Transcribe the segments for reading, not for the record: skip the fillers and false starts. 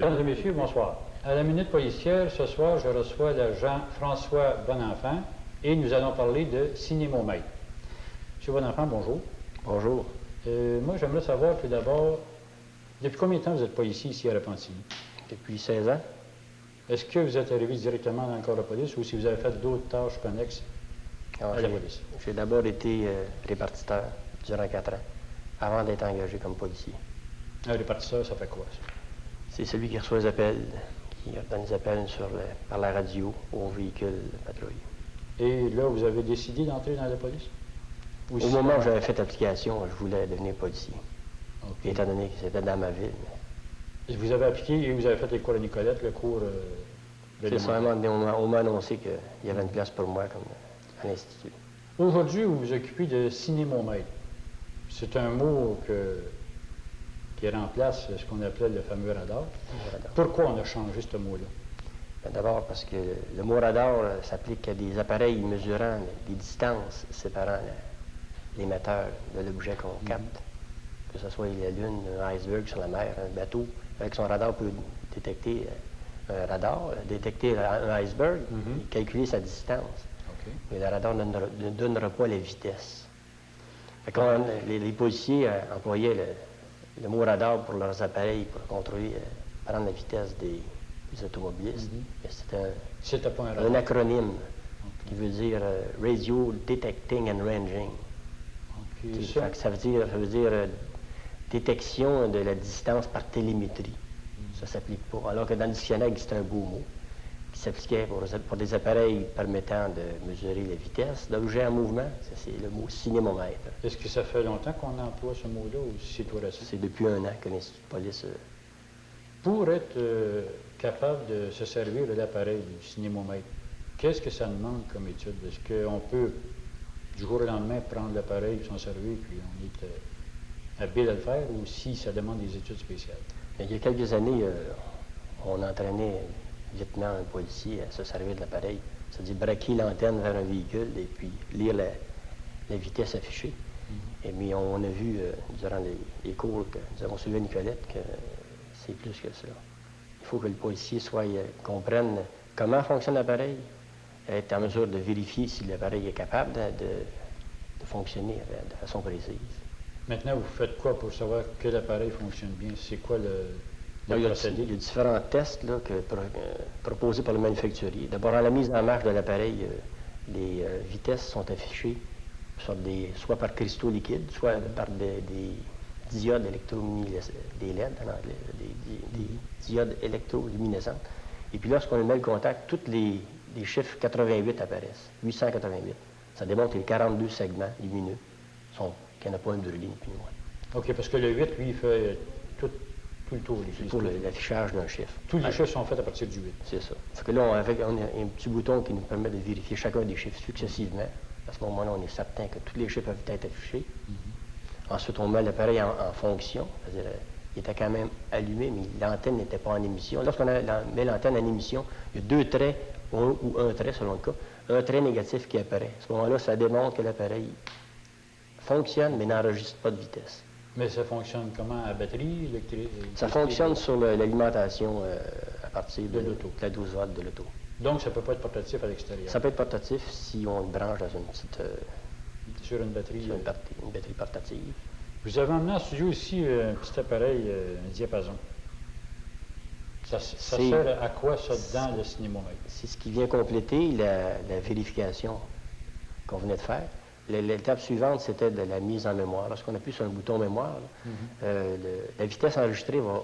Mesdames et messieurs, bonsoir. À la Minute policière, ce soir, je reçois l'agent François Bonenfant et nous allons parler de cinémomètre. Monsieur Bonenfant, bonjour. Bonjour. Moi, j'aimerais savoir tout d'abord, depuis combien de temps vous êtes policier ici à Repentigny? Depuis 16 ans. Est-ce que vous êtes arrivé directement dans le corps de police ou si vous avez fait d'autres tâches connexes à la police? J'ai d'abord été répartiteur durant 4 ans, avant d'être engagé comme policier. Un répartisseur, ça fait quoi, ça? C'est celui qui reçoit les appels, qui donne les appels par la radio aux véhicules de patrouille. Et là, vous avez décidé d'entrer dans la police? Au moment où j'avais fait application, je voulais devenir policier. Okay. Étant donné que c'était dans ma ville. Et vous avez appliqué et vous avez fait les cours à Nicolette, le cours de c'est ça, on m'a annoncé qu'il y avait une place pour moi comme à l'Institut. Aujourd'hui, vous vous occupez de cinémomètre. C'est un mot qui remplace ce qu'on appelait le fameux radar. Pourquoi on a changé ce mot-là? D'abord parce que le mot radar s'applique à des appareils mesurant des distances séparant l'émetteur de l'objet qu'on capte, que ce soit la Lune, un iceberg sur la mer, un bateau. Avec son radar peut détecter un radar, détecter un iceberg et calculer sa distance. Mais le radar ne donnera pas la vitesse. Quand les policiers employaient le mot radar pour leurs appareils pour contrôler, prendre la vitesse des automobilistes, c'était un acronyme qui veut dire Radio Detecting and Ranging. Ça veut dire détection de la distance par télémétrie. Ça ne s'applique pas. Alors que dans le dictionnaire, c'est un beau mot qui s'appliquait pour des appareils permettant de mesurer la vitesse d'objets en mouvement. C'est le mot cinémomètre. Est-ce que ça fait longtemps qu'on emploie ce mot-là ou c'est tout récent? C'est depuis 1 an que l'Institut de police... Pour être capable de se servir de l'appareil du cinémomètre, qu'est-ce que ça demande comme étude? Est-ce qu'on peut, du jour au lendemain, prendre l'appareil et s'en servir, puis on est habile à le faire, ou si ça demande des études spéciales? Il y a quelques années, on entraînait lieutenant un policier à se servir de l'appareil, c'est-à-dire braquer l'antenne vers un véhicule et puis lire la vitesse affichée. Et puis on a vu, durant les cours que nous avons suivis à Nicolette, que c'est plus que cela. Il faut que le policier comprenne comment fonctionne l'appareil, être en mesure de vérifier si l'appareil est capable de fonctionner de façon précise. Maintenant, vous faites quoi pour savoir que l'appareil fonctionne bien? C'est quoi le procédé? Il y a différents tests là, proposés par le manufacturier. D'abord, à la mise en marche de l'appareil, les vitesses sont affichées soit par cristaux liquides, soit par des diodes électroluminescentes, des LED en anglais, des diodes électroluminescentes. Et puis lorsqu'on met le contact, tous les chiffres 88 apparaissent, 888. Ça démontre que les 42 segments lumineux qu'il n'y en a pas un brûlé ni plus ni moins. OK, parce que le 8, lui, il fait tout le tour. C'est pour l'affichage d'un chiffre. Tous les chiffres sont faits à partir du 8. C'est ça. Fait que là, on a un petit bouton qui nous permet de vérifier chacun des chiffres successivement. À ce moment-là, on est certain que tous les chiffres peuvent être affichés. Ensuite, on met l'appareil en fonction, c'est-à-dire il était quand même allumé, mais l'antenne n'était pas en émission. Lorsqu'on met l'antenne en émission, il y a 2 traits, ou un trait selon le cas, un trait négatif qui apparaît. À ce moment-là, ça démontre que l'appareil fonctionne, mais n'enregistre pas de vitesse. Mais ça fonctionne comment? À batterie, électrique? Ça fonctionne sur l'alimentation à partir de la 12 volts de l'auto. Donc, ça ne peut pas être portatif à l'extérieur? Ça peut être portatif si on le branche dans une petite... sur une batterie? Sur une batterie portative. Vous avez emmené en studio aussi un petit appareil, un diapason. Ça sert à quoi, ça, dans le cinémomètre? C'est ce qui vient compléter la vérification qu'on venait de faire. L'étape suivante, c'était de la mise en mémoire. Lorsqu'on appuie sur un bouton mémoire, la vitesse enregistrée va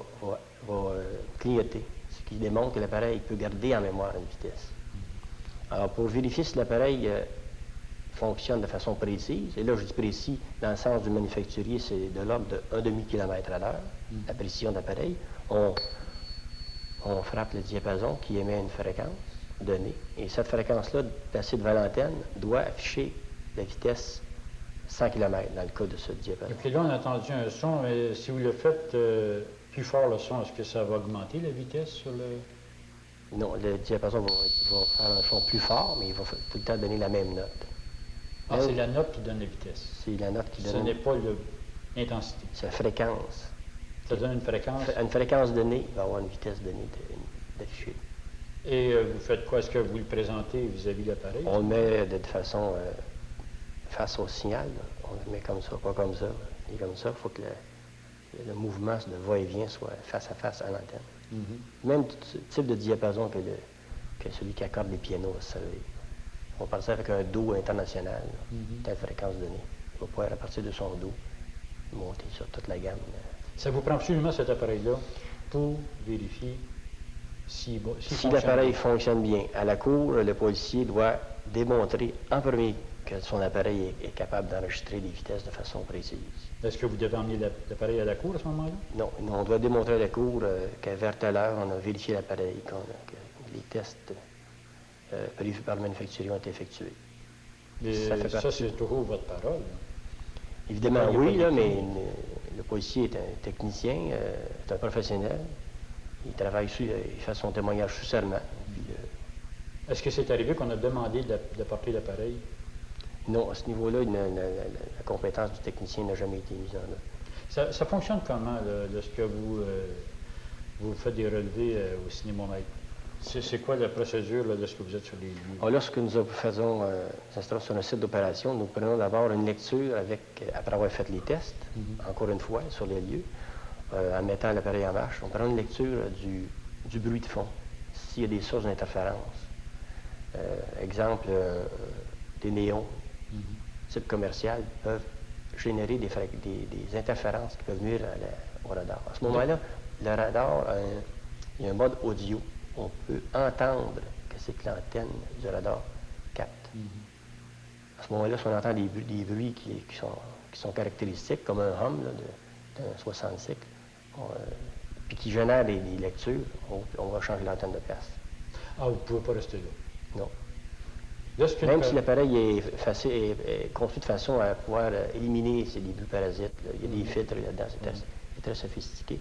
clignoter, ce qui démontre que l'appareil peut garder en mémoire une vitesse. Alors, pour vérifier si l'appareil fonctionne de façon précise, et là, je dis précis, dans le sens du manufacturier, c'est de l'ordre de 1/2 km à l'heure, la précision d'appareil. On frappe le diapason qui émet une fréquence donnée, et cette fréquence-là, placée devant l'antenne, doit afficher la vitesse 100 km dans le cas de ce diapason. Et puis là, on a entendu un son, mais si vous le faites plus fort le son, est-ce que ça va augmenter la vitesse sur le... Non, le diapason va faire un son plus fort, mais il va tout le temps donner la même note. Ah, c'est la note qui donne la vitesse? C'est la note qui donne... Ce n'est pas l'intensité? C'est la fréquence. Ça donne une fréquence. À une fréquence donnée, il va y avoir une vitesse donnée d'afficher. Et vous faites quoi? Est-ce que vous le présentez vis-à-vis de l'appareil? On le met de façon face au signal. Là. On le met comme ça, pas comme ça. Il est comme ça. Il faut que le mouvement de va-et-vient soit face à face à l'antenne. Même type de diapason que celui qui accorde les pianos. On parle ça avec un Do international, telle fréquence donnée. Il va pouvoir, à partir de son Do, monter sur toute la gamme. Ça vous prend absolument cet appareil-là pour vérifier si l'appareil fonctionne bien. À la cour, le policier doit démontrer en premier que son appareil est capable d'enregistrer les vitesses de façon précise. Est-ce que vous devez emmener l'appareil à la cour à ce moment-là? Non, on doit démontrer à la cour qu'à vers telle heure, on a vérifié l'appareil, que les tests prévus par le manufacturier ont été effectués. Ça c'est toujours votre parole. Là. Évidemment, oui, là, mais le policier est un technicien, est un professionnel. Il travaille il fait son témoignage sous serment. Est-ce que c'est arrivé qu'on a demandé d'apporter l'appareil? Non, à ce niveau-là, la compétence du technicien n'a jamais été mise en œuvre. Ça fonctionne comment, lorsque vous faites des relevés au cinémomètre? C'est quoi la procédure là, lorsque vous êtes sur les lieux? Lorsque nous faisons sur un site d'opération, nous prenons d'abord une lecture après avoir fait les tests, encore une fois, sur les lieux. En mettant l'appareil en marche, on prend une lecture du bruit de fond, s'il y a des sources d'interférence. Exemple, des néons, type commercial, peuvent générer des interférences qui peuvent nuire au radar. À ce moment-là, le radar, il y a un mode audio. On peut entendre que c'est que l'antenne du radar capte. À ce moment-là, si on entend des bruits qui sont caractéristiques, comme un hum d'un 60 cycles, puis qui génère des lectures, on va changer l'antenne de place. Ah, vous ne pouvez pas rester là? Non. Même si l'appareil est conçu de façon à pouvoir éliminer ces débuts parasites, là. Il y a des filtres là-dedans, c'est très sophistiqué.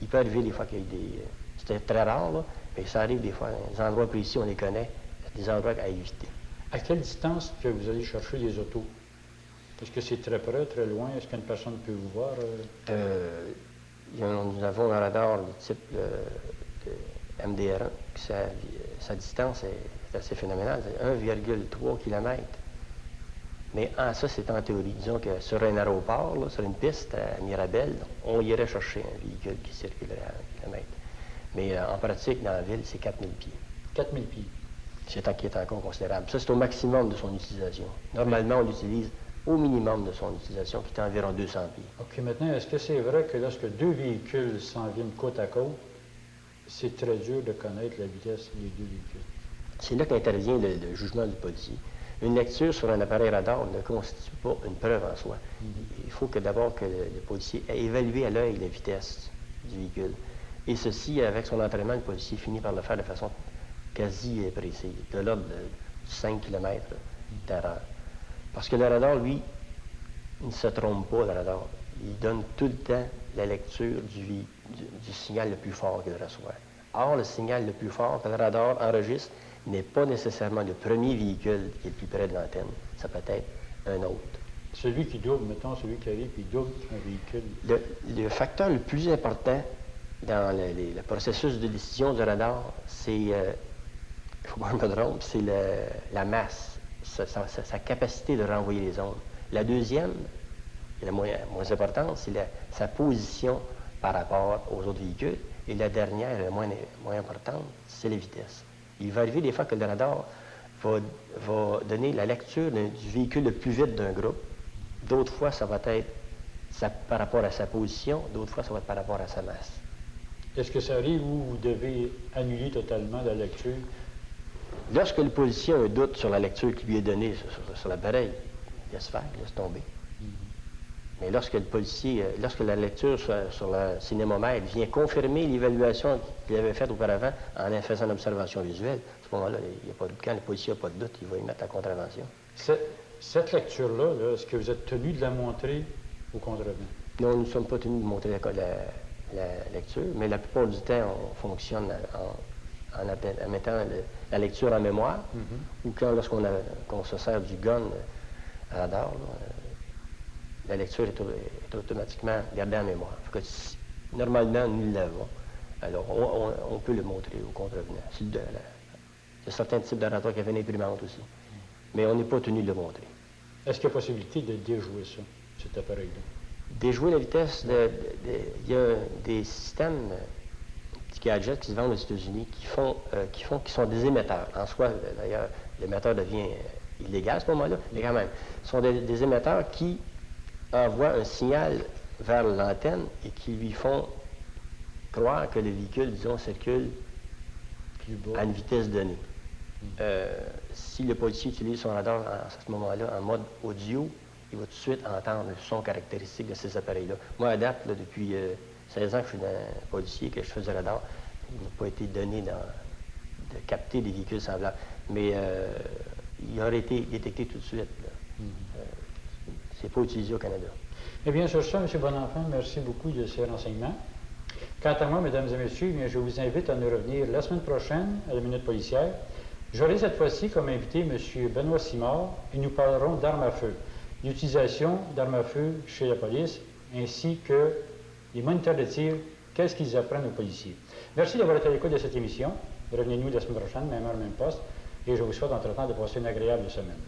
Il peut arriver des fois qu'il y a c'est très rare, là, mais ça arrive des fois, des endroits précis, on les connaît, des endroits à éviter. À quelle distance que vous allez chercher les autos? Est-ce que c'est très près, très loin? Est-ce qu'une personne peut vous voir? Nous avons un radar de type de MDR1, sa distance est assez phénoménale, c'est 1,3 km. Mais ça, c'est en théorie. Disons que sur un aéroport, là, sur une piste à Mirabel, on irait chercher un véhicule qui circulerait à 1 km. Mais en pratique, dans la ville, c'est 4000 pieds. 4000 pieds? C'est encore considérable. Ça, c'est au maximum de son utilisation. Normalement, on l'utilise au minimum de son utilisation, qui est environ 200 pieds. OK, maintenant, est-ce que c'est vrai que lorsque deux véhicules s'en viennent côte à côte, c'est très dur de connaître la vitesse des deux véhicules? C'est là qu'intervient le jugement du policier. Une lecture sur un appareil radar ne constitue pas une preuve en soi. Il faut d'abord que le policier ait évalué à l'œil la vitesse du véhicule. Et ceci, avec son entraînement, le policier finit par le faire de façon quasi précise, de l'ordre de 5 km d'erreur. Parce que le radar, lui, il ne se trompe pas, le radar. Il donne tout le temps la lecture du signal le plus fort qu'il reçoit. Or, le signal le plus fort que le radar enregistre n'est pas nécessairement le premier véhicule qui est le plus près de l'antenne. Ça peut être un autre. Celui qui double, mettons, celui qui arrive, puis double un véhicule. Le facteur le plus important dans le processus de décision du radar, c'est, il ne faut pas que je me trompe, c'est la masse, sa capacité de renvoyer les ondes. La deuxième, et la moins importante, c'est sa position par rapport aux autres véhicules. Et la dernière, la moins importante, c'est la vitesse. Il va arriver des fois que le radar va donner la lecture du véhicule le plus vite d'un groupe. D'autres fois, ça va être par rapport à sa position, d'autres fois, ça va être par rapport à sa masse. Est-ce que ça arrive où vous devez annuler totalement la lecture? Lorsque le policier a un doute sur la lecture qui lui est donnée sur l'appareil, il laisse faire, il laisse tomber. Mais lorsque la lecture sur le cinémomètre vient confirmer l'évaluation qu'il avait faite auparavant en faisant une observation visuelle, à ce moment-là, quand le policier n'a pas de doute, il va y mettre la contravention. Cette lecture-là, -là, est-ce que vous êtes tenu de la montrer au contrevent? Non, nous ne sommes pas tenus de montrer la lecture, mais la plupart du temps, on fonctionne en mettant la lecture en mémoire, ou lorsqu'on se sert du gun radar, la lecture est automatiquement gardée en mémoire. Fait que normalement, nous l'avons. Alors, on peut le montrer au contrevenant. Il y a certains types d'orateurs qui avaient une imprimante aussi. Mais on n'est pas tenu de le montrer. Est-ce qu'il y a possibilité de déjouer ça, cet appareil-là? Déjouer la vitesse, il y a des systèmes, petits gadgets qui se vendent aux États-Unis qui sont des émetteurs. En soi, d'ailleurs, l'émetteur devient illégal à ce moment-là, mais quand même, ce sont des émetteurs qui envoient un signal vers l'antenne et qui lui font croire que le véhicule, disons, circule à une vitesse donnée. Si le policier utilise son radar à ce moment-là en mode audio, il va tout de suite entendre le son caractéristique de ces appareils-là. Moi, à date, là, depuis 16 ans que je suis dans un policier, que je fais du radar, il n'a pas été donné de capter des véhicules semblables. Mais il aurait été détecté tout de suite. C'est pas utilisé au Canada. Eh bien, sur ça, M. Bonenfant, merci beaucoup de ces renseignements. Quant à moi, mesdames et messieurs, eh bien, je vous invite à nous revenir la semaine prochaine à la Minute policière. J'aurai cette fois-ci comme invité M. Benoît Simard et nous parlerons d'armes à feu, l'utilisation d'armes à feu chez la police, ainsi que les moniteurs de tir, qu'est-ce qu'ils apprennent aux policiers. Merci d'avoir été à l'écoute de cette émission. Revenez-nous la semaine prochaine, même heure, même poste, et je vous souhaite entre-temps de passer une agréable semaine.